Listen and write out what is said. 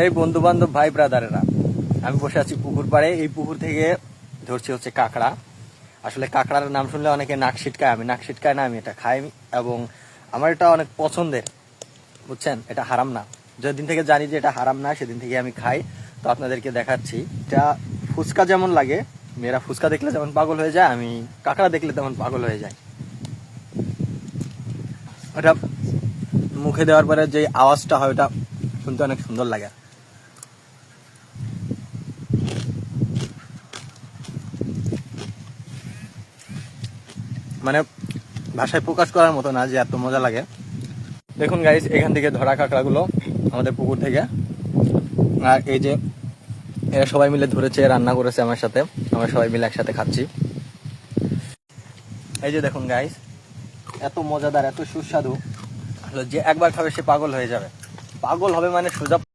এই বন্ধু বান্ধব ভাই ব্রাদারেরা, আমি বসে আছি পুকুর পাড়ে। এই পুকুর থেকে ধরছি হচ্ছে কাঁকড়া। আসলে কাঁকড়ার নাম শুনলে অনেকে নাক ছিটকায়, আমি নাক ছিটকায় না, আমি এটা খাই এবং আমার এটা অনেক পছন্দের, বুঝছেন। এটা হারাম না। যেদিন থেকে জানি যে এটা হারাম না সেদিন থেকে আমি খাই। তো আপনাদেরকে দেখাচ্ছি। এটা ফুচকা যেমন লাগে, মেয়েরা ফুচকা দেখলে যেমন পাগল হয়ে যায়, আমি কাঁকড়া দেখলে তেমন পাগল হয়ে যায়। ওটা মুখে দেওয়ার পরে যে আওয়াজটা হয় ওটা শুনতে অনেক সুন্দর লাগে। মানে ভাষায় প্রকাশ করার মতো না যে এত মজা লাগে। দেখুন গাইস, এখান থেকে ধরা কাঁকড়াগুলো আমাদের পুকুর থেকে। আর এই যে এরা সবাই মিলে ধরেছে, রান্না করেছে আমার সাথে, আমরা সবাই মিলে একসাথে খাচ্ছি। এই যে দেখুন গাইস, এত মজাদার, এত সুস্বাদু, যে একবার খাবে সে পাগল হয়ে যাবে। পাগল হবে মানে সোজা